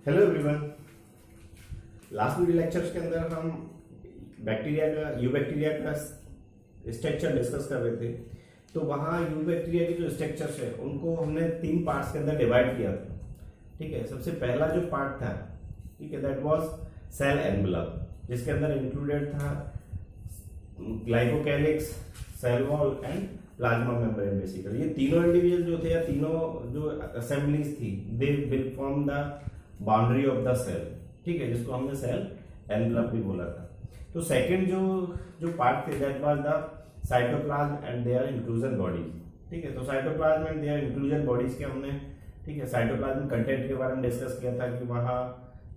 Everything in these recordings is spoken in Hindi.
Hello everyone. Last video lectures के अंदर हम बैक्टीरिया का यू बैक्टीरिया का स्ट्रक्चर डिस्कस कर रहे थे। तो वहाँ यू बैक्टीरिया के जो स्ट्रक्चर्स है उनको हमने 3 पार्ट्स के अंदर डिवाइड किया था। ठीक है, सबसे पहला जो पार्ट था, ठीक है, दैट वाज सेल एनवेलप, जिसके अंदर इंक्लूडेड था glycocalyx, cell wall and plasma membrane. Basically ये तीनों इंडिविजुअल जो थे या तीनों जो असेंबलीज थी, they will form the boundary of the cell. ठीक है, जिसको हमने सेल एनवेलप भी बोला था। तो सेकंड जो पार्ट थे, that was the cytoplasm and their inclusion bodies. ठीक है, तो cytoplasm and their inclusion bodies के हमने, ठीक है, साइटोप्लाज्म कंटेंट के बारे में डिस्कस किया था कि वहाँ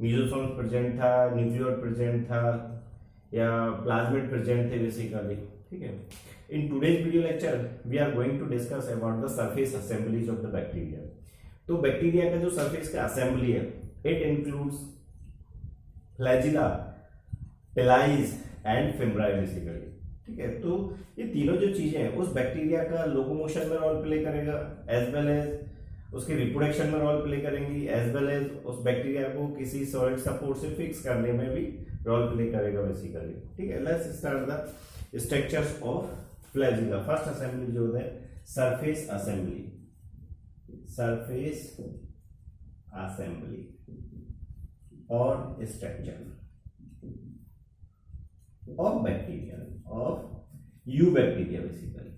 मीजोसोम प्रेजेंट था, न्यूक्लियोइड प्रेजेंट था या प्लाज्मिड प्रेजेंट थे बेसिकली। ठीक है, in today's video lecture we are going to discuss about the surface assemblies of the bacteria। तो बैक्टीरिया का जो सरफेस का असेंबली है, it includes flagella, pili and fimbriae basically. ठीक है, तो ये तीनों जो चीजें हैं उस बैक्टीरिया का लोकोमोशन में रोल प्ले करेगा, एज वेल एज उसके रिप्रोडक्शन में रोल प्ले करेंगी, एज वेल एज उस बैक्टीरिया को किसी सॉलिड सपोर्ट से फिक्स करने में भी रोल प्ले करेगा बेसिकली। ठीक है, let's start the structures of flagella. First assembly जो है सरफेस असेंबली, सरफेस असेंबली और structure of bacteria, of you bacteria basically,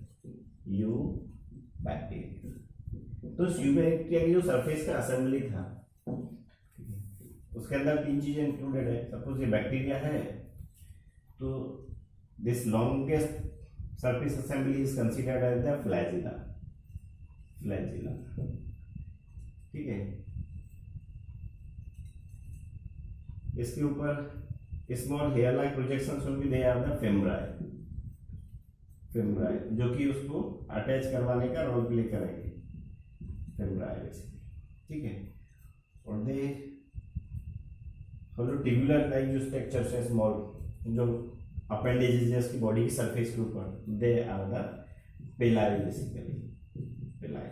you bacteria. तो यू बैक्टीरिया की जो सरफेस का असेंबली था उसके अंदर 3 चीजें इंक्लूडेड है। सपोज ये बैक्टीरिया है तो this longest surface assembly is considered as the flagella, flagella। ठीक है, इसके ऊपर small hair like projections will be there are the fimbriae, fimbriae जो कि उसको अटैच करवाने का रोल प्ले करेंगे, fimbriae बेसिकली। ठीक है, और दे जो ट्यूबुलर लाइक जो स्ट्रक्चर्स है स्मॉल जो अपेंडेजेस इसकी बॉडी की सरफेस के ऊपर, दे आर द पिलाई बेसिकली, पिलाई।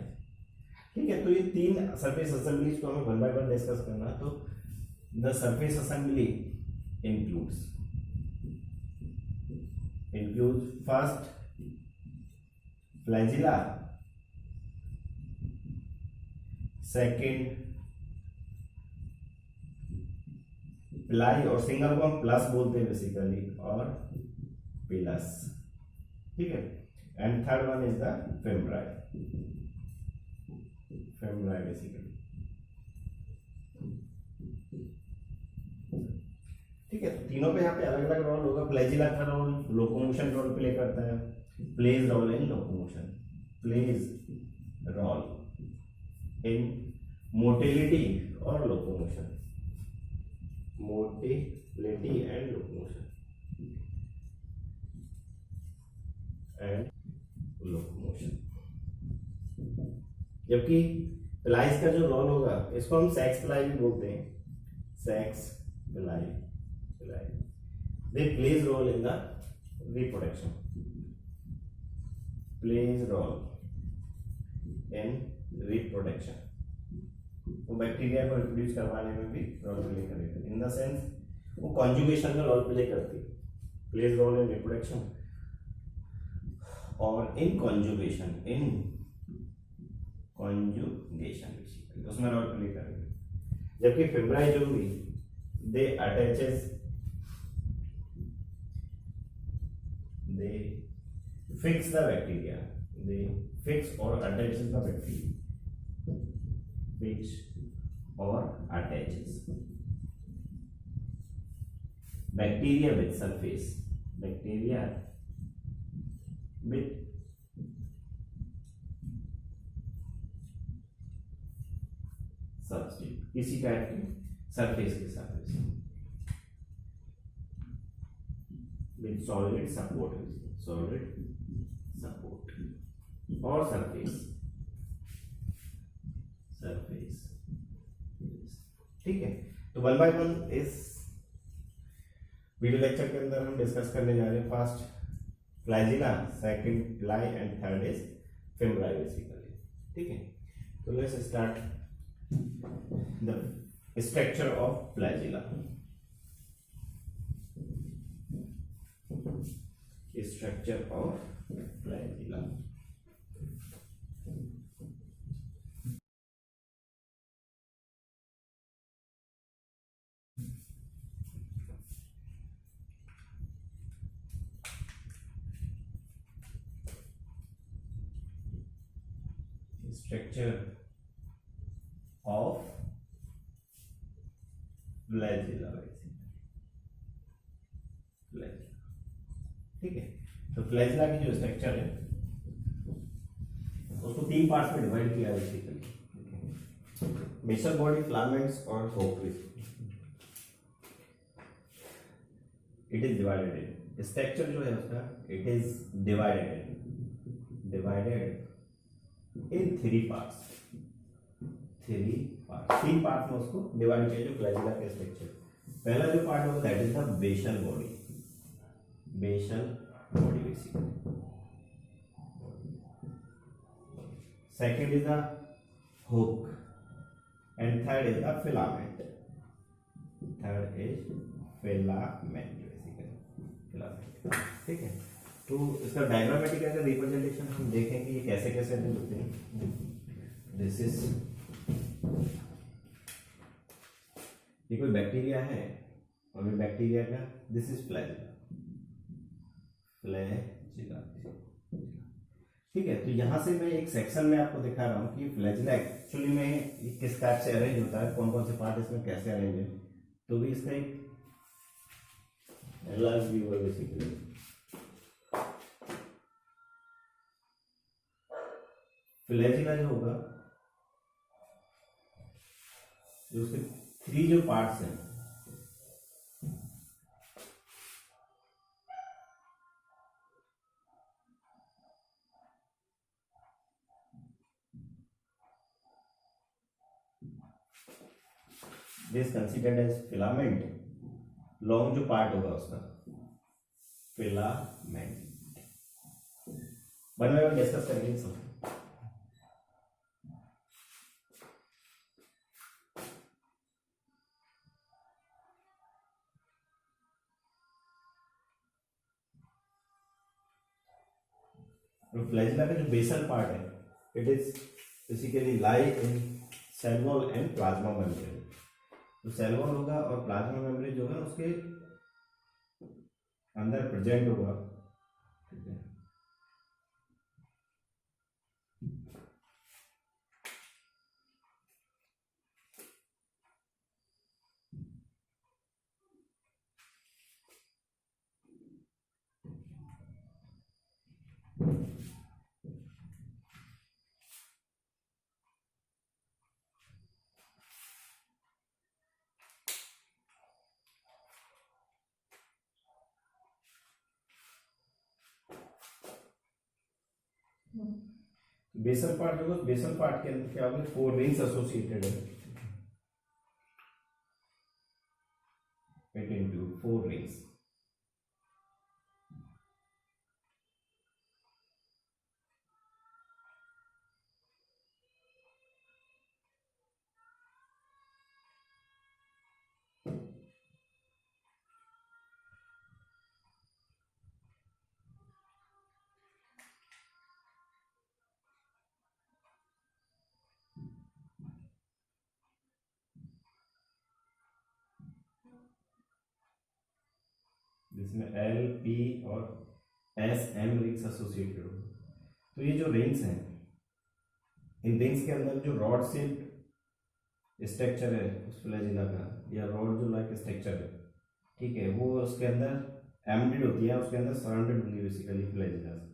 ठीक है, तो ये 3 सरफेस असेंबलीज को हमें वन बाय वन डिस्कस करना है। तो the surface assembly includes first flagella, second पिलाई और सिंगल को हम प्लस बोलते हैं बेसिकली, और पिलस। ठीक है, and third one is the fimbriae, fimbriae basically. ठीक है, तो तीनों पे यहाँ पे अलग अलग रोल होगा। फ्लैजिला का रोल लोकोमोशन रोल प्ले करता है, plays role in locomotion, plays role in motility और लोकोमोशन, मोटिलिटी एंड लोकोमोशन जबकि पिलाइज का जो रोल होगा इसको हम सेक्स पिलाई भी बोलते हैं, sex pili, pili they plays role in the reproduction, plays role in reproduction. वो बैक्टीरिया को रिप्रोड्यूस करवाने में भी रोल प्ले करेगा, इन द सेंस वो कॉन्जुगेशन में रोल प्ले करती है, प्लेज रोल इन रिप्रोडक्शन और इन कॉन्जुगेशन, इन कॉन्जुगेशन उसमें रोल प्ले करेगी। जबकि फिम्ब्राई जो भी they attaches, they fix the bacteria, they fix और अटैचेस द बैक्टीरिया, फिक्स और attaches bacteria with surface, bacteria with substrate, किसी टाइप की सरफेस के साथ with solid support, solid support और सरफेस, सरफेस। ठीक है, तो वन बाय वन इस वीडियो लेक्चर के अंदर हम डिस्कस करने जा रहे हैं। फर्स्ट फ्लैजिला, सेकंड पिलाई एंड थर्ड इज फिम्ब्राई बेसिकली। ठीक है, तो let's start the structure of flagella, structure of flagella. Structure of flagella, ठीक है। तो फ्लैजिला की जो स्ट्रक्चर है उसको तीन पार्ट्स में डिवाइड किया है बेसिकली, बेसल बॉडी, फिलामेंट्स और hope. It is divided, structure जो है उसका it is divided in three parts, तीन पार्ट में उसको डिवाइड किया जो फ्लैजिला का स्ट्रक्चर। पहला जो पार्ट होगा that is the basal body, basically. Second is the hook and third is the filament, basically filament, ठीक है। तो इसका डायग्रामेटिक अगर रिप्रेजेंटेशन हम देखें कि ये कैसे कैसे होते हैं, दिस इज, ये कोई बैक्टीरिया है और ये बैक्टीरिया का दिस इज फ्लैजिला, ठीक है। तो यहां से मैं एक सेक्शन में आपको दिखा रहा हूं कि फ्लैजिला एक्चुअली में किस टाइप से अरेंज होता है, कौन कौन से पार्ट इसमें कैसे अरेंज है, तो भी इसका एक लार्ज व्यू है बेसिकली। फ्लैजिला जो होगा, जो उसके थ्री जो पार्ट्स हैं, this considered as filament, long जो पार्ट होगा उसका filament, one by one discuss करेंगे सब। फ्लैजिला का जो बेसल पार्ट है it is basically lie in cell wall and plasma membrane. तो सेल वॉल होगा और प्लाज्मा मेम्ब्रेन जो है उसके अंदर प्रेजेंट होगा, ठीक है। बेसल पार्ट जो होगा, बेसल पार्ट के अंदर क्या होगा, फोर रिंग्स एसोसिएटेड है, इट इंक्लूड फोर रिंग्स। जिसमें एल पी और एस एम रिंग्स एसोसिएटेड हो। तो ये जो रिंग्स हैं, इन रिंग्स के अंदर जो रॉड शेप्ड स्ट्रक्चर है उस फ्लैजिला का, या रॉड जो लाइक स्ट्रक्चर है, ठीक है, वो उसके अंदर एम्बेडेड होती है, उसके अंदर सराउंडेड होंगी बेसिकली फ्लैजिला से।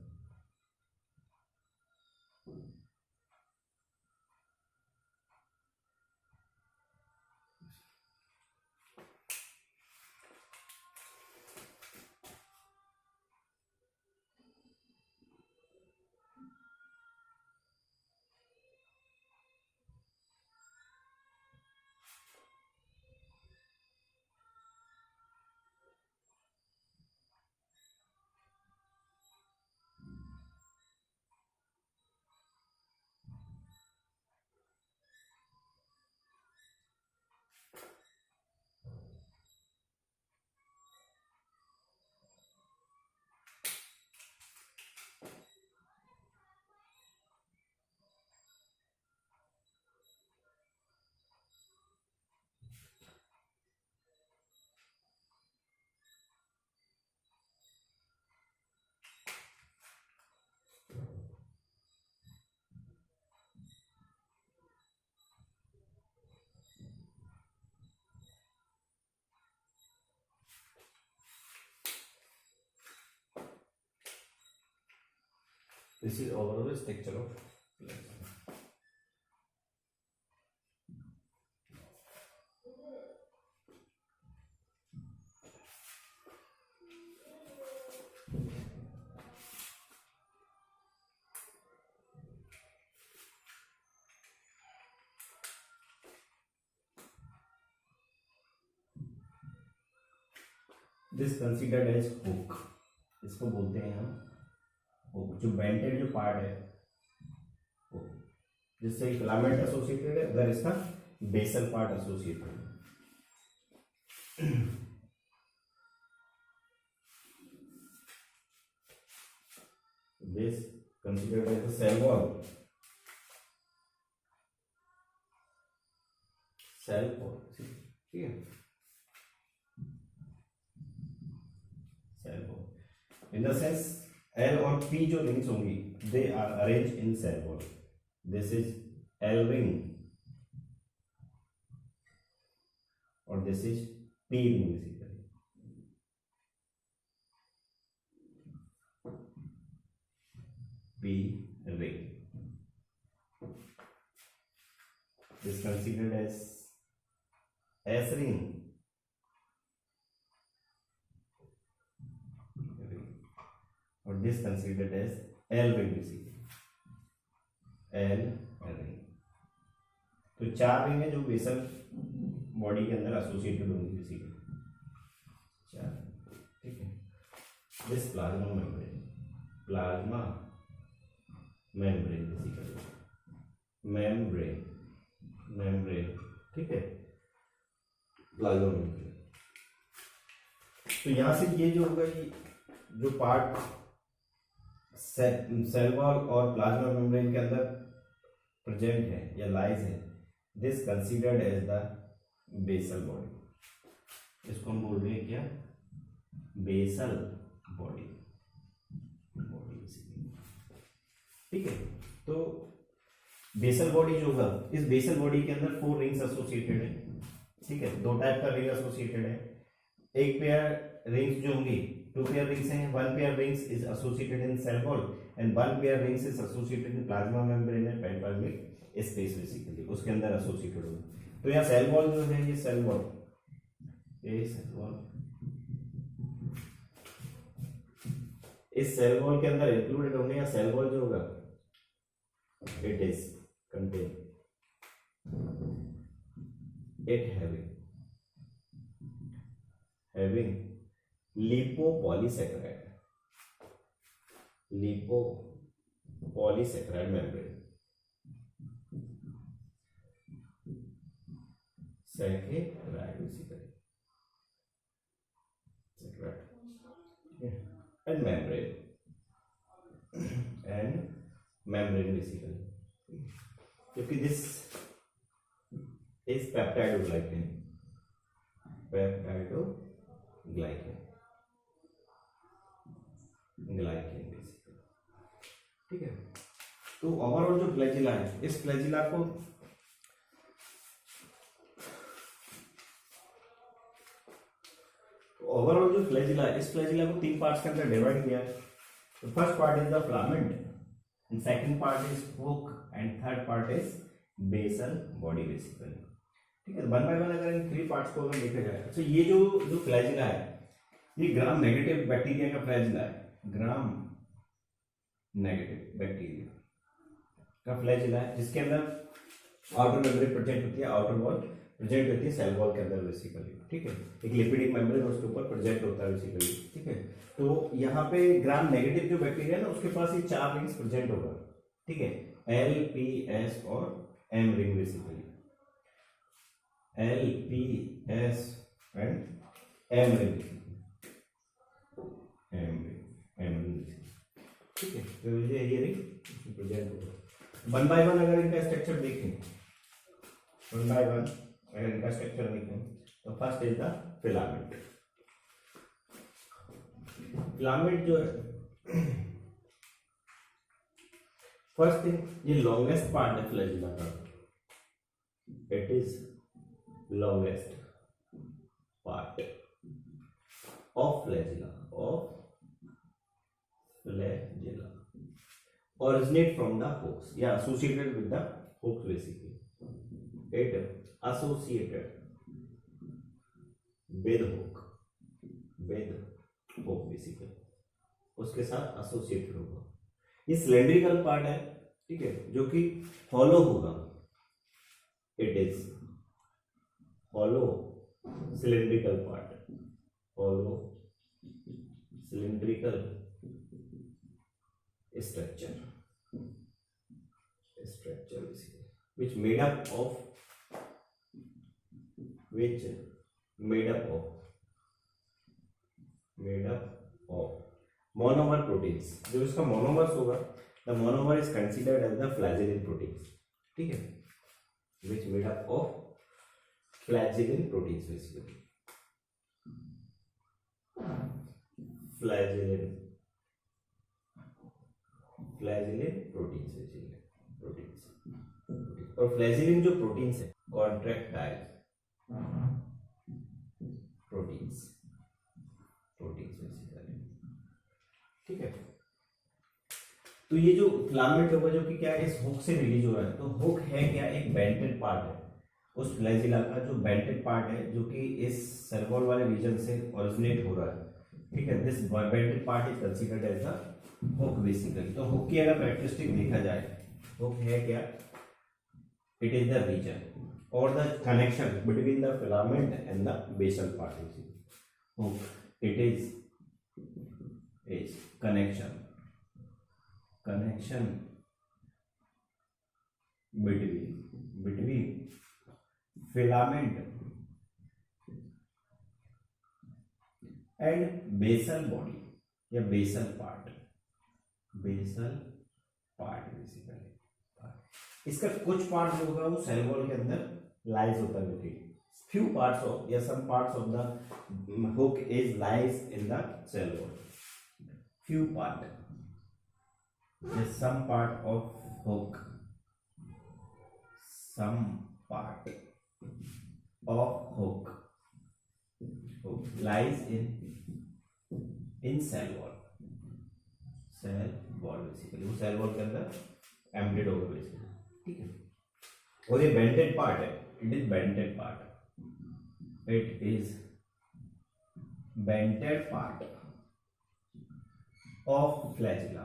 This is overall structure of flagella. This considered as hook. इसको बोलते हैं हम hook. जो बेंटेड जो पार्ट है hook, जिससे फिलामेंट एसोसिएटेड है, अगर इसका बेसल पार्ट एसोसिएटेड है. This considered as a cell wall. Cell wall, ठीक है. Cell wall. In the sense, L और P जो rings होंगी, they are arranged in cell wall. This is L ring, और this is P ring basically. P ring. This considered as S ring. और this considered as L ring basically. L ring. तो चार रिंग है जो बेसल बॉडी के अंदर एसोसिएटेड होंगी बेसिकली. चार, ठीक है. This plasma membrane, plasma membrane basically, membrane, membrane, ठीक है. Plasma membrane. तो यहां से ये जो होगा, जो पार्ट सेल वॉल और प्लाज्मा मेम्ब्रेन के अंदर प्रेजेंट है या लाइज है, this considered as the basal body. इसको हम बोल रहे हैं क्या? बेसल बॉडी, ठीक है. तो बेसल बॉडी जो होगा, इस बेसल बॉडी के अंदर 4 रिंग्स एसोसिएटेड है, ठीक है. 2 टाइप का रिंग एसोसिएटेड है. एक पेयर रिंग्स जो होंगी, 2 पेयर रिंग्स हैं. 1 pair rings is associated in cell wall and 1 pair rings is associated in plasma membrane and periplasmic space basically, उसके अंदर एसोसिएटेड होगा. तो यहाँ सेल वॉल जो है, ये सेल वॉल, ये सेल वॉल, इस सेल वॉल के अंदर इंक्लूडेड होंगे. या सेल वॉल जो होगा, it is contain, it having lipopolysaccharide, lipopolysaccharide membrane, saccharide basically, saccharide, and membrane basically. क्योंकि this is peptidoglycan, glycan basically, ठीक है. तो ओवरऑल जो फ्लैजिला है, इस फ्लैजिला को ओवरऑल जो फ्लैजिला है, इस फ्लैजिला को 3 पार्ट्स के अंदर डिवाइड किया है. तो first part is the filament and second part is hook and third part is basal body basically, ठीक है. 1 बाय 1 अगर इन 3 पार्ट्स को अगर देखा जाए, तो ये जो फ्लैजिला है, ये ग्राम नेगेटिव बैक्टीरिया का फ्लैजिला है. ग्राम नेगेटिव बैक्टीरिया का फ्लैजिला है, जिसके अंदर आउटर मेम्ब्रेन प्रेजेंट होती है, आउटर वॉल प्रेजेंट होती है सेल वॉल के अंदर बेसिकली, ठीक है. एक लिपिडिक मेम्ब्रेन उसके ऊपर प्रेजेंट होता है बेसिकली, ठीक है. तो यहाँ पे ग्राम नेगेटिव जो बैक्टीरिया है ना, उसके पास ये 4 रिंग्स प्रेजेंट होगा, ठीक है. L, P, S और M ring basically, L, P, S and M ring, ठीक है. तो ये रिंग प्रेजेंट होगा. 1 बाय 1 अगर इनका स्ट्रक्चर देखें, 1 बाय 1 अगर इनका स्ट्रक्चर देखें, तो first is the filament. Filament जो है, फर्स्ट थिंग, ये लॉन्गेस्ट पार्ट है फ्लैजिला का, it is longest part of flagella, originate from the hooks, yeah, associated with the hooks basically. It associated with hook basically, उसके साथ एसोसिएटेड होगा। ये सिलेंड्रिकल पार्ट है, ठीक है, जो कि हॉलो होगा। It is hollow cylindrical part, hollow cylindrical structure basically, which made up of monomer proteins। जो इसका मोनोमर्स होगा, the monomer is considered as the flagellin proteins, ठीक है, which made up of flagellin proteins basically, flagellin proteins और फ्लैजेलिन जो प्रोटीन्स है कॉन्ट्रैक्टाइल प्रोटीन्स बेसिकली, ठीक है। तो ये जो फिलामेंट होगा जो कि क्या है, इस हुक से रिलीज हो रहा है। तो हुक है क्या, एक बेंटेड पार्ट है उस फ्लैजिला का, जो बेंटेड पार्ट है जो कि इस सर्वोल वाले रीजन से ओरिजिनेट हो रहा है, ठीक है। This bented part is considered as the hook basically. तो हुक की अगर कैरेक्टरिस्टिक देखा जाए, हुक है क्या, इट इज द रीजन और the connection between the filament and the basal part. Hook it is connection between filament and basal body या basal part बेसिकली। इसका कुछ पार्ट जो होगा वो सेल वॉल के अंदर लाइज होता है, फ्यू पार्ट्स ऑफ या some parts of the hook is lies in the cell wall, few part, yes, some part of hook lies in cell wall basically। वो सेल वॉल के अंदर एम्बेडेड होगा बेसिकली, ठीक है। और ये बेंटेड पार्ट है, it is bented part of flagella,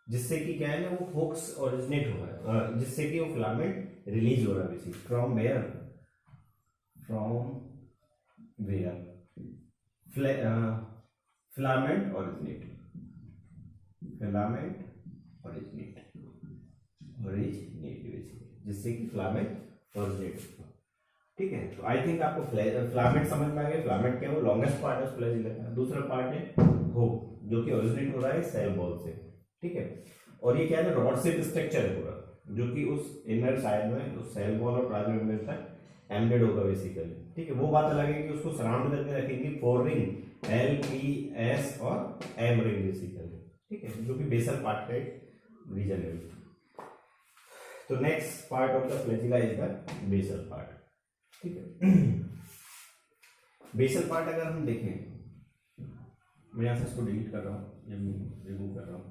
जिससे कि क्या है ना, वो हुक्स ओरिजिनेट हो रहा है, जिससे कि वो फिलामेंट रिलीज हो रहा है basically. From where filament originate basically, जिससे कि फिलामेंट ओरिजिनेट होगा, ठीक है। तो आई थिंक आपको फिलामेंट समझ में आ गया। फिलामेंट क्या है, वो लॉन्गेस्ट पार्ट है उस फ्लैजिला का। दूसरा पार्ट है हुक, जो कि ओरिजिनेट हो रहा है सेल वॉल से, ठीक है। और ये क्या है ना, रॉड शेप स्ट्रक्चर है पूरा, जो कि उस इनर साइड में उस सेल वॉल और प्लाज्मा मेम्ब्रेन तक एम्बेड होगा बेसिकली, ठीक है। वो बात अलग है कि उसको सराउंड करके रखेंगे 4 रिंग L, P, S और M रिंग बेसिकली, ठीक है, जो कि बेसल पार्ट का एक रीजन है। तो next part of the flagella is the basal part, ठीक है। बेसल पार्ट अगर हम देखें, मैं यहां से इसको डिलीट कर रहा हूं या रिमूव कर रहा हूं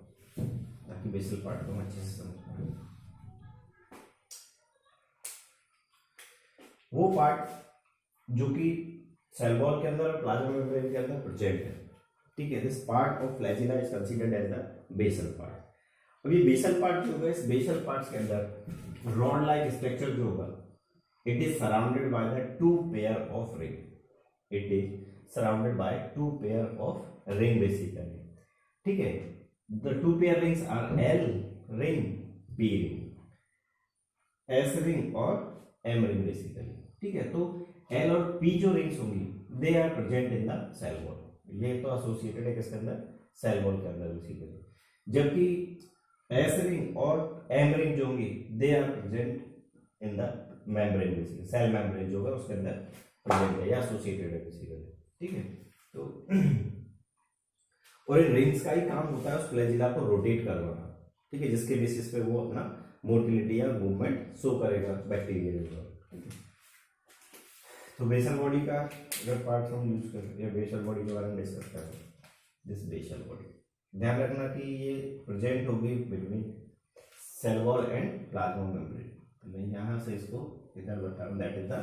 ताकि बेसल पार्ट को हम अच्छे से समझ पाए। वो पार्ट जो कि सेल वॉल के अंदर और प्लाज्मा मेम्ब्रेन के अंदर प्रेजेंट है, ठीक है। This part of flagella is considered as the basal part. अब ये बेसल पार्ट जो होगा, इस बेसल पार्ट के अंदर रॉड लाइक स्ट्रक्चर जो होगा, it is surrounded by the 2 pair of ring, basically, ठीक है। the 2 pair rings are L ring, P ring, S ring और M ring basically, ठीक है। तो L और P जो रिंग्स होंगी they are present in the cell wall, ये तो एसोसिएटेड है किसके अंदर, सेल वॉल के अंदर बेसिकली। जबकि S ring और M ring जो होंगी they are present in the membrane basically, cell membrane जो होगा उसके अंदर प्रेजेंट है या एसोसिएटेड है बेसिकली, ठीक है। तो और इन रिंग्स का ही काम होता है उस फ्लैजिला को रोटेट करवाना, ठीक है, जिसके बेसिस पे वो अपना मोटिलिटी या मूवमेंट शो करेगा बैक्टीरिया के ऊपर। तो बेसल बॉडी का अगर पार्ट हम यूज करें या बेसल बॉडी के बारे में डिस्कस करें, दिस ध्यान रखना कि ये प्रेजेंट होगी between cell wall and plasma membrane. तो मैं यहाँ से इसको इधर बता रहा हूँ, that is the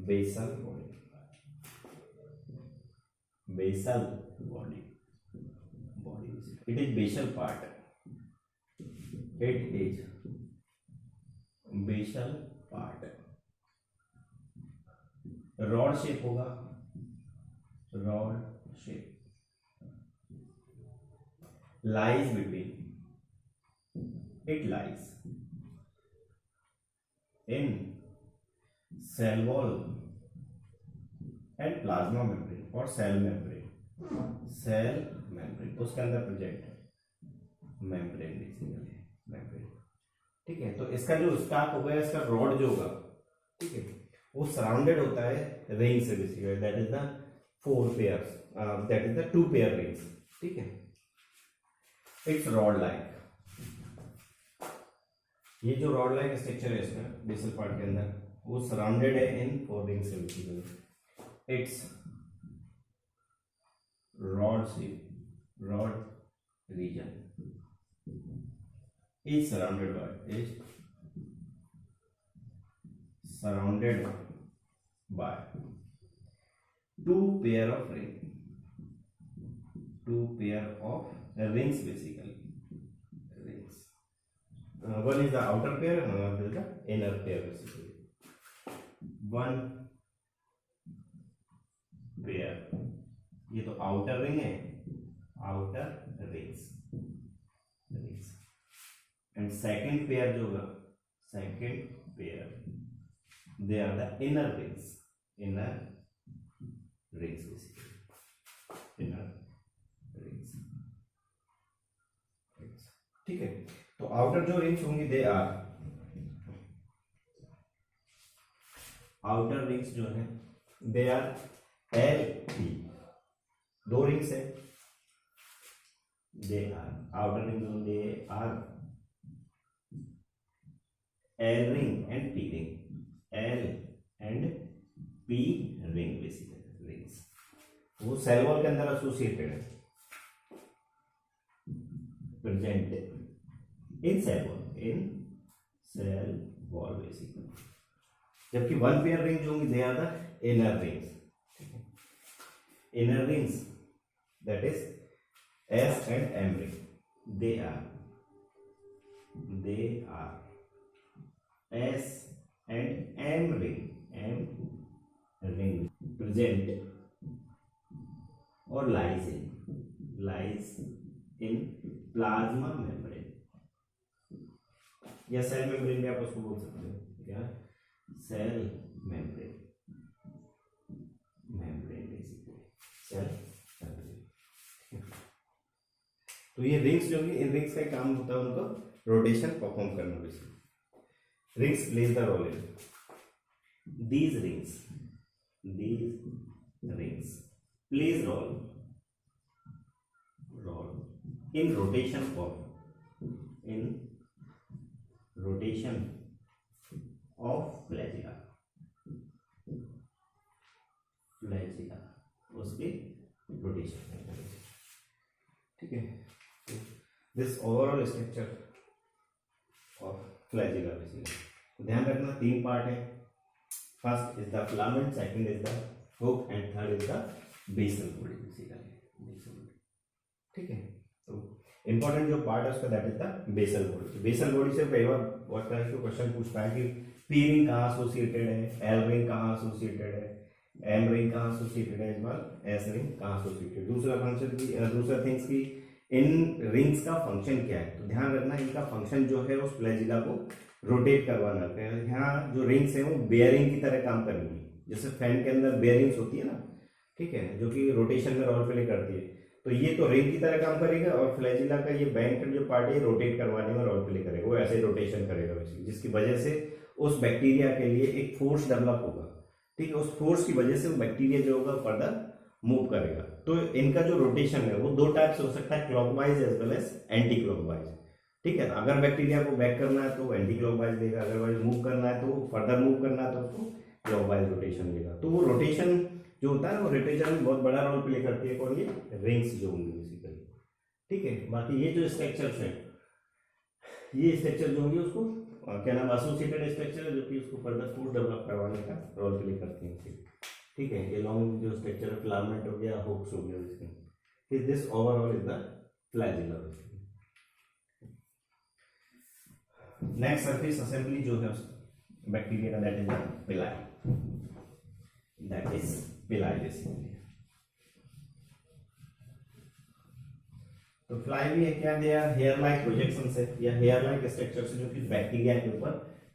basal body, basal body, it is basal part, it is basal part. Rod shape होगा, rod shape, lies between, it lies in cell wall and plasma membrane और cell membrane, cell membrane उसके अंदर प्रेजेंट है, membrane बेसिकली, membrane। ठीक है, तो इसका जो स्टार्ट होगा, इसका रॉड जो होगा, ठीक है, वो सराउंडेड होता है रिंग से basically, that is the 4 pairs, that is the 2 pair rings. ठीक है, इट्स रॉड लाइक, ये जो रॉड लाइक स्ट्रक्चर है इसका बेसल पार्ट के अंदर, वो सराउंडेड है इन 4 रिंग्स से basically. It's rod shape, rod region is surrounded by 2 pair of rings basically, rings. One is the outer pair and another is the inner pair basically. One pair, ये तो outer ring है, outer rings, and second pair जो होगा, second pair, they are the inner rings basically, inner rings। ठीक है, तो आउटर जो रिंग्स होंगी, दे आर, आउटर रिंग्स जो है दे आर LP, 2 रिंग्स है, they are outer rings, they are L ring and P ring, L and P ring basically, rings। वो सेल वॉल के अंदर एसोसिएटेड है, present in cell wall basically. जबकि 1 पेयर रिंग जो होंगी, they are the inner rings, inner rings, that is S and M ring, they are S and M ring present or lies in plasma membrane या सेल मेम्ब्रेन भी आप उसको बोल सकते हो, क्या cell membrane basically, cell membrane. तो ये रिंग्स जो होंगी, इन रिंग्स का काम होता है उनको रोटेशन परफॉर्म करना basically. Rings plays the role in these rings plays role in rotation of flagella उसके रोटेशन। ठीक है, this overall structure of flagella basically. ध्यान रखना 3 पार्ट है, first is the filament, second is the hook and third is the basal body basically. ठीक है, तो इंपॉर्टेंट जो पार्ट है उसका that is the basal body. Basal body से कई बार बहुत तरह के क्वेश्चन पूछता है कि पी रिंग कहाँ एसोसिएटेड है, एल रिंग कहाँ एसोसिएटेड है, एम रिंग कहाँ एसोसिएटेड है, इस बार एस रिंग कहाँ एसोसिएटेड। दूसरा थिंग्स की इन रिंग्स का फंक्शन क्या है, तो ध्यान रखना इनका फंक्शन जो है उस फ्लैजिला को रोटेट करवाना है। यहाँ जो रिंग्स है वो बेयरिंग की तरह काम करेंगी, जैसे फैन के अंदर बेयरिंग्स होती है ना, ठीक है, जो कि रोटेशन में रोल प्ले करती है, तो ये तो रिंग की तरह काम करेगा और फ्लैजिला का ये बैंक जो पार्ट है रोटेट करवाने में रोल प्ले करेगा, वो ऐसे ही रोटेशन करेगा वैसे, जिसकी वजह से उस बैक्टीरिया के लिए एक फोर्स डेवलप होगा। ठीक है, उस फोर्स की वजह से वो बैक्टीरिया जो होगा फर्दर मूव करेगा। तो इनका जो रोटेशन है वो 2 टाइप से हो सकता है, clockwise as well as anti clockwise. ठीक है, अगर बैक्टीरिया को बैक करना है तो एंटी क्लॉकवाइज देगा, अगर मूव करना है तो फर्दर मूव करना है तो उसको क्लॉकवाइज रोटेशन देगा। तो वो रोटेशन जो होता है वो रोटेशन में बहुत बड़ा रोल प्ले करती है कौन, ये रिंग्स जो होंगी बेसिकली। ठीक है। बाकी ये जो स्ट्रक्चर्स है, ये स्ट्रक्चर जो होंगे उसको क्या नाम, एसोसिएटेड स्ट्रक्चर है, जो कि उसको फर्दर फूड डेवलप करवाने का रोल प्ले करती हैं। ठीक है, ये लॉन्ग जो स्ट्रक्चर है, फिलामेंट हो गया, हुक्स हो गया, इसमें this overall is the flagella. Next surface assembly जो है बैक्टीरिया का, that is the pili, that is pili basically. तो फ्लाई भी है क्या, they are hair like projection से या हेयर लाइक स्ट्रक्चर से, जो कि बैक्टीरिया के ऊपर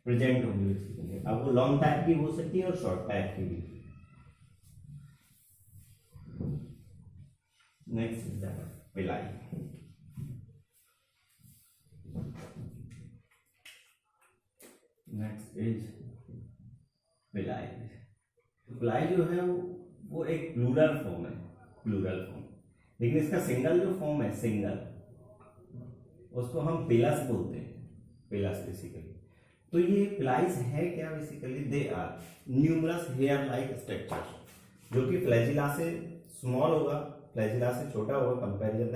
प्रेजेंट होंगी बेसिकली। अब वो लॉन्ग टाइप की हो सकती है और शॉर्ट टाइप की भी। नेक्स्ट इज द पिलाई। नेक्स्ट इज पिलाई। पिलाई जो है वो एक प्लूरल फॉर्म है, प्लूरल फॉर्म, लेकिन इसका सिंगल जो फॉर्म है, सिंगल, उसको हम पिलस बोलते हैं, पिलस बेसिकली। तो ये पिलाइज है क्या basically, they are numerous hair like structure, जो कि फ्लैजिला से स्मॉल होगा, फ्लैजिला से छोटा होगा, कंपैरिजन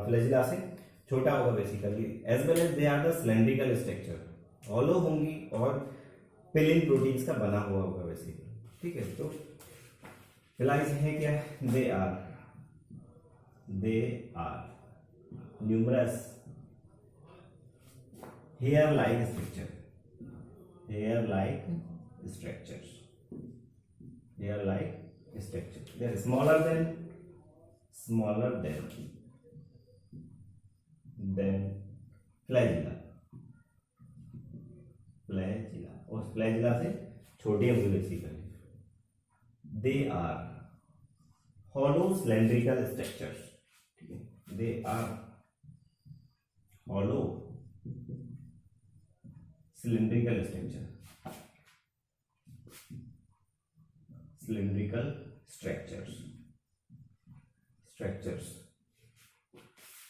फ्लैजिला से छोटा होगा basically. As well as they are the cylindrical structure, hollow होंगी और पिलिन प्रोटीन्स का बना हुआ होगा बेसिकली। ठीक है, तो पिलाइज है क्या, they are numerous hair like structure, hair like structures, hair like structure. They are smaller than flagella, flagella, और फ्लैजिला से छोटी होंगी basically. They are hollow cylindrical structures, ठीक है, they are hollow cylindrical structure, cylindrical structures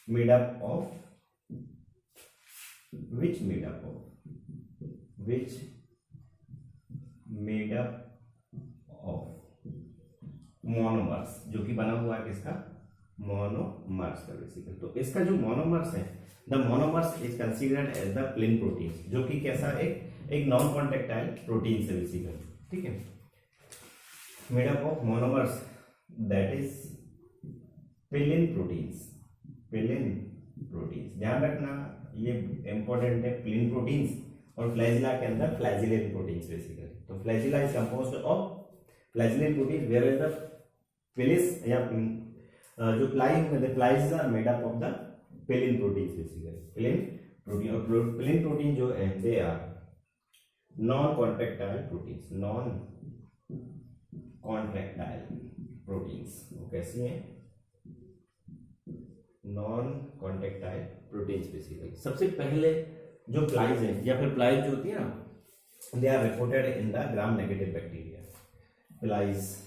made up of which made up of monomers, जो कि बना हुआ है किसका, मोनोमर्स का बेसिकली। तो इसका जो मोनोमर्स है, the monomers is considered as the pilin protein, जो कि कैसा एक नॉन कॉन्टेक्टाइल प्रोटीन से बेसिकली। ठीक है, made up of monomers, that is pilin proteins, pilin proteins. ध्यान रखना ये इंपॉर्टेंट है, पिलिन प्रोटीन्स, और फ्लैजिला के अंदर फ्लैजिलेन प्रोटीन्स बेसिकली। तो flagella is composed of flagellin protein, where is the pili या जो प्लाई होंगे, the pili are made up of the pilin proteins basically. Pilin protein, और पिलिन प्रोटीन जो है they are non contractile proteins, non contractile proteins. वो कैसी हैं, नॉन कॉन्ट्रैक्टाइल प्रोटीन्स बेसिकली। सबसे पहले जो प्लाइज है या फिर प्लाइज जो होती है ना, they are reported in the gram negative bacteria. Pilis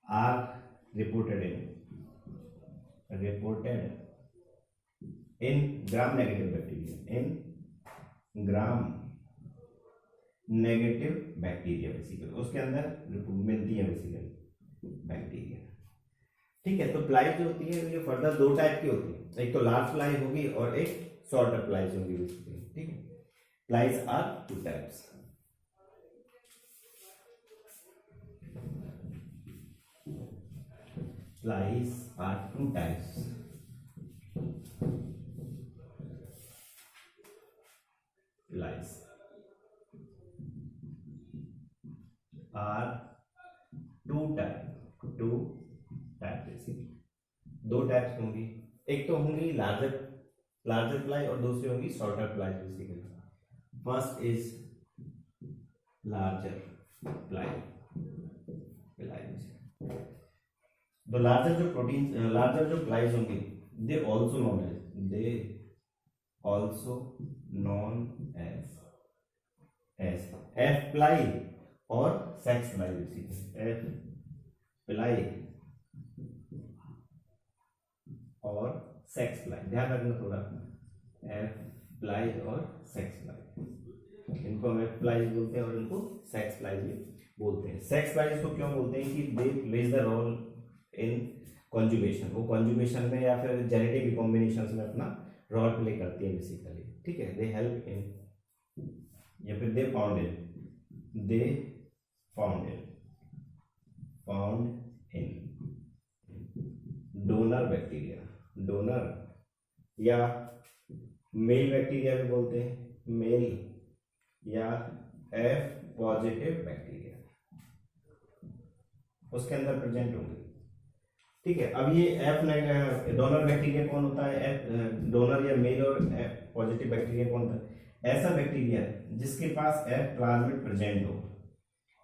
are reported in gram negative bacteria, in gram negative bacteria basically, उसके अंदर मिलती है बेसिकली बैक्टीरिया। ठीक है, तो प्लाई जो होती है ये फर्दर दो टाइप की होती है, एक तो लार्ज प्लाई होगी और एक शॉर्टर प्लाइज होगी बेसिकली। ठीक है, pili are two types. Plies are two types. Plies are two type basically. दो टाइप्स होंगी, एक तो होंगी लार्जर प्लाई और दूसरी होंगी shorter pili basically. First is larger pili. तो लार्जर जो प्रोटीन, लार्जर जो प्लाइज होंगे, they also known as F pili और sex pili basically. F pili और सेक्स प्लाई, ध्यान रखना थोड़ा, एफ प्लाई और सेक्स प्लाई, इनको हम एफ प्लाई बोलते हैं और इनको सेक्स प्लाई भी बोलते हैं। सेक्स प्लाई को क्यों बोलते हैं कि they plays the role in conjugation, वो कॉन्जुगेशन में या फिर जेनेटिक रिकॉम्बिनेशन में अपना रोल प्ले करती है बेसिकली, ठीक है। दे हेल्प इन, या फिर they found in donor bacteria, donor या मेल बैक्टीरिया भी बोलते हैं, मेल या एफ पॉजिटिव बैक्टीरिया उसके अंदर प्रेजेंट होंगे, ठीक है। अब ये एफ डोनर बैक्टीरिया कौन होता है, एफ डोनर या मेल और एफ पॉजिटिव बैक्टीरिया कौन होता है, ऐसा बैक्टीरिया जिसके पास एफ प्लाज्मिड प्रेजेंट हो,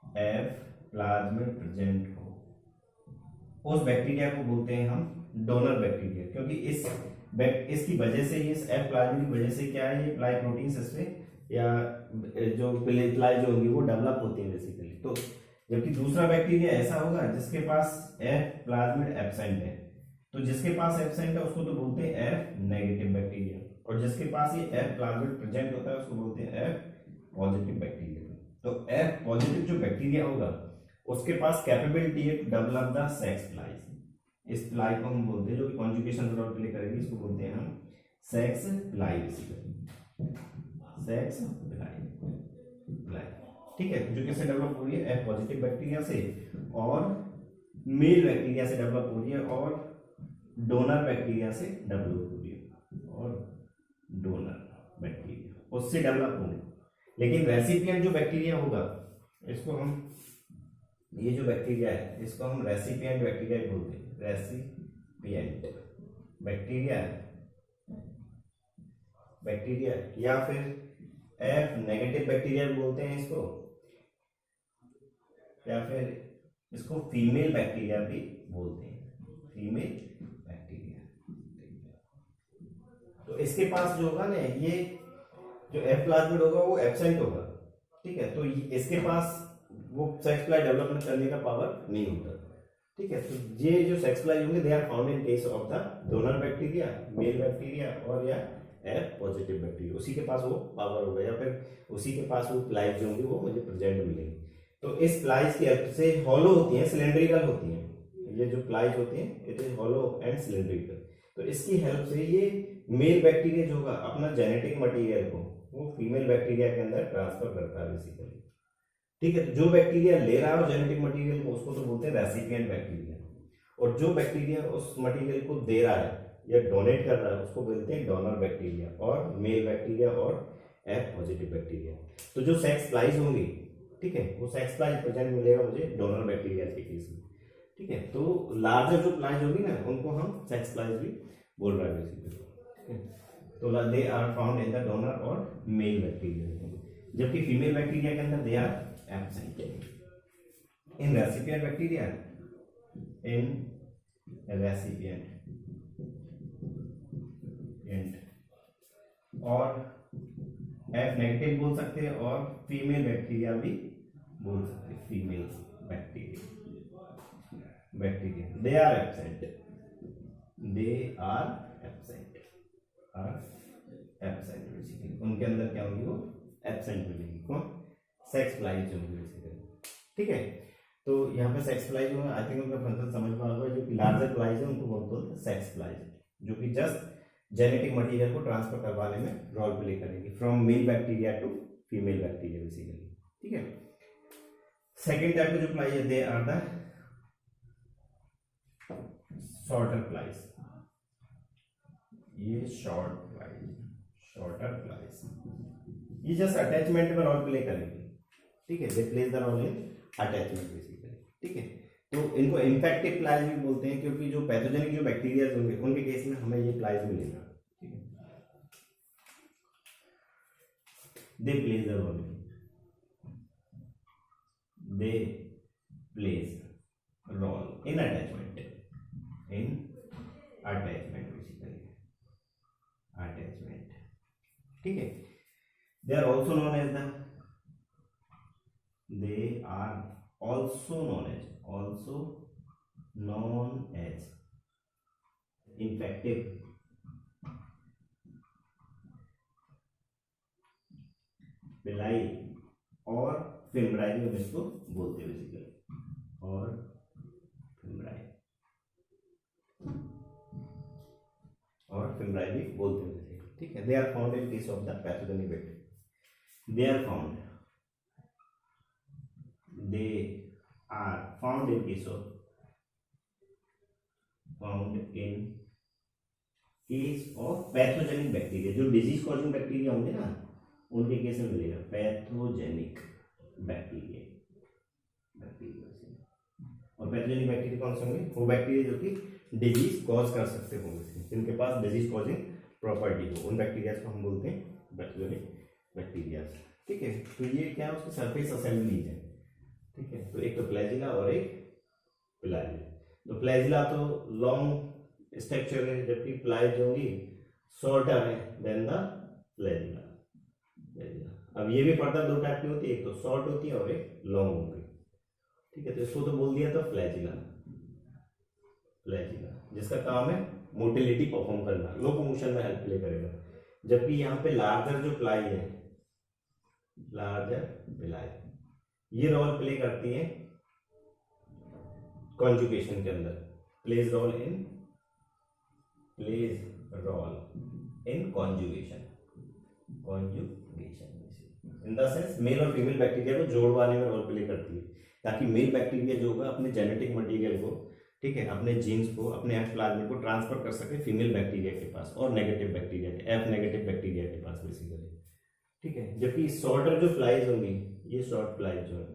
एफ प्लाज्मिड प्रेजेंट हो, उस बैक्टीरिया को बोलते हैं हम डोनर बैक्टीरिया, क्योंकि इसकी वजह से, इस एफ प्लाज्मिड की वजह से क्या है, ये प्लाई प्रोटीन्स इसमें या जो प्लाई जो होंगी वो डेवलप होती है बेसिकली। तो जबकि दूसरा बैक्टीरिया ऐसा होगा जिसके पास एफ प्लाज्मिड एब्सेंट है, तो जिसके पास एब्सेंट है उसको तो बोलते हैं एफ नेगेटिव बैक्टीरिया, और जिसके पास ये एफ प्लाज्मिड प्रेजेंट होता है उसको बोलते हैं एफ पॉजिटिव बैक्टीरिया। तो एफ पॉजिटिव जो बैक्टीरिया होगा उसके पास कैपेबिलिटी है to develop the sex pilis, इस प्लाई को हम बोलते हैं जो कि कॉन्जुगेशन रोल प्ले करेगी, इसको बोलते हैं हम सेक्स प्लाई, सेक्स प्लाई, ठीक है। जो कैसे डेवलप हो रही है, एफ पॉजिटिव बैक्टीरिया से और मेल बैक्टीरिया से डेवलप हो रही है, और डोनर बैक्टीरिया से डेवलप हो रही है, और डोनर बैक्टीरिया उससे डेवलप होंगे। लेकिन रेसिपिएंट जो बैक्टीरिया होगा, इसको हम, ये जो बैक्टीरिया है इसको हम रेसिपिएंट बैक्टीरिया बोलते हैं, रेसिपिएंट बैक्टीरिया या फिर एफ नेगेटिव बैक्टीरिया बोलते हैं इसको, या फिर इसको फीमेल बैक्टीरिया भी बोलते हैं, फीमेल बैक्टीरिया। तो इसके पास जो होगा ना, ये जो एफ प्लाज्मिड होगा वो एब्सेंट होगा, ठीक है। तो इसके पास वो सेक्स प्लाई डेवलपमेंट करने का पावर नहीं होता, ठीक है। तो ये जो सेक्स प्लाई होंगे they are found in case of the donor bacteria, male bacteria और या एफ पॉजिटिव बैक्टीरिया, उसी के पास वो पावर होगा, या फिर उसी के पास वो प्लाइज जो होंगी वो मुझे प्रेजेंट मिलेंगी। तो इस प्लाइज की हेल्प से, हॉलो होती हैं, सिलेंड्रिकल होती हैं, ये जो प्लाइज होती हैं it is hollow and cylindrical. तो इसकी हेल्प से ये मेल बैक्टीरिया जो होगा अपना जेनेटिक मटेरियल को वो फीमेल बैक्टीरिया के अंदर ट्रांसफर करता है बेसिकली, ठीक है। तो जो बैक्टीरिया ले रहा है जेनेटिक मटेरियल को उसको तो बोलते हैं रेसिपिएंट बैक्टीरिया, और जो बैक्टीरिया उस मटेरियल को दे रहा है या डोनेट कर रहा है उसको बोलते हैं डोनर बैक्टीरिया, और मेल बैक्टीरिया और एफ पॉजिटिव बैक्टीरिया। तो जो सेक्स प्लाइज होंगी, ठीक है, वो सेक्स प्लाइज प्रेजेंट मिलेगा मुझे डोनर बैक्टीरिया के केस में, ठीक है। तो लार्जर जो प्लाइज होगी ना उनको हम सेक्स प्लाइज भी बोल रहे हैं बेसिकली, ठीक है। तो they are found in the donor और मेल बैक्टीरिया, जबकि फीमेल बैक्टीरिया के अंदर they are absent. In recipient bacteria, in recipient और एफ नेगेटिव बोल सकते हैं, और फीमेल बैक्टीरिया भी बोल सकते हैं, female bacteria they are absent, basically उनके अंदर क्या होगी, वो एब्सेंट मिलेगी, कौन, सेक्स प्लाइज होंगे बेसिकली, ठीक है। तो यहाँ पे सेक्स प्लाइज होगा, आई थिंक उनका फंक्शन समझ में आ गया। जो लार्जर प्लाइज है उनको बोलते हैं सेक्स प्लाइज, जो कि जस्ट जेनेटिक मटेरियल को ट्रांसफर करवाने में रोल प्ले करेंगे from male bacteria to female bacteria basically, ठीक है। सेकेंड टाइप के जो प्लाइज है they are the shorter pili, ये शॉर्टर प्लाइज ये जस्ट अटैचमेंट में रोल प्ले करेंगे, ठीक है। They plays the role in attachment basically, ठीक है। तो इनको इन्फेक्टिव प्लाइज भी बोलते हैं, क्योंकि जो पैथोजेनिक जो बैक्टीरिया होंगे उनके केस में हमें ये प्लाइज मिलेगा, ठीक है। They plays the role, they plays role in attachment, basically attachment, ठीक है। They are also known as the, they are also known as infective पिलाई और फिम्ब्राई हम इसको बोलते हैं बेसिकली, और फिम्ब्राई, फिमराई भी बोलते हैं जैसे, ठीक है। They are found in case of the pathogenic bacteria, they are found in case of pathogenic bacteria, जो डिजीज कॉजिंग बैक्टीरिया होंगे ना उनके केस में मिलेगा पैथोजेनिक बैक्टीरिया। और पैथोजेनिक बैक्टीरिया कौन से होंगे? वो बैक्टीरिया जो कि डिजीज कॉज कर सकते होंगे, जिनके पास डिजीज कॉजिंग प्रॉपर्टी हो, उन बैक्टीरिया को हम बोलते हैं पैथोजेनिक बैक्टीरिया, ठीक है। तो ये क्या है, उसकी सरफेस असेंबलीज है, ठीक है। तो एक तो फ्लैजिला और एक पिलाजिला। तो फ्लैजिला तो लॉन्ग स्ट्रक्चर है, जबकि पिलाज होगी शॉर्टर है देन द फ्लैजिला। अब ये भी फर्दर दो टाइप की होती है, एक तो शॉर्ट होती है और एक लॉन्ग होती है, ठीक है। तो इसको तो बोल दिया था फ्लैजिला, जिसका काम है मोटिलिटी परफॉर्म करना, लोकोमोशन में हेल्प प्ले करेगा। जबकि यहाँ पे लार्जर जो प्लाई है, लार्जर पिलाई, ये रोल प्ले करती है कॉन्जुगेशन के अंदर, plays role in conjugation in the sense male और फीमेल बैक्टीरिया को जोड़वाने में रोल प्ले करती है, ताकि मेल बैक्टीरिया जो होगा अपने जेनेटिक मटेरियल को, ठीक है, अपने जीन्स को, अपने एफ प्लाज्मा को ट्रांसफर कर सके फीमेल बैक्टीरिया के पास, और नेगेटिव बैक्टीरिया के, एफ नेगेटिव बैक्टीरिया के पास बेसिकली, ठीक है। जबकि शॉर्टर जो फ्लाइज होंगी, ये शॉर्ट फ्लाइज जो है,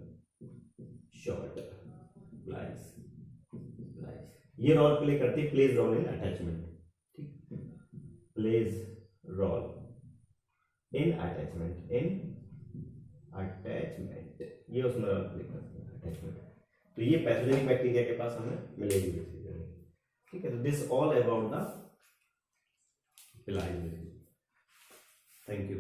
शॉर्ट फ्लाइज ये रोल प्ले करती है, प्लेज रोल इन अटैचमेंट, ठीक, प्लेज रोल इन अटैचमेंट, ये उसमें रोल प्ले करती है अटैचमेंट। तो ये पैथोजेनिक बैक्टीरिया के पास हमें मिलेगी बेसिकली, ठीक है। तो this all about the pili. Thank you.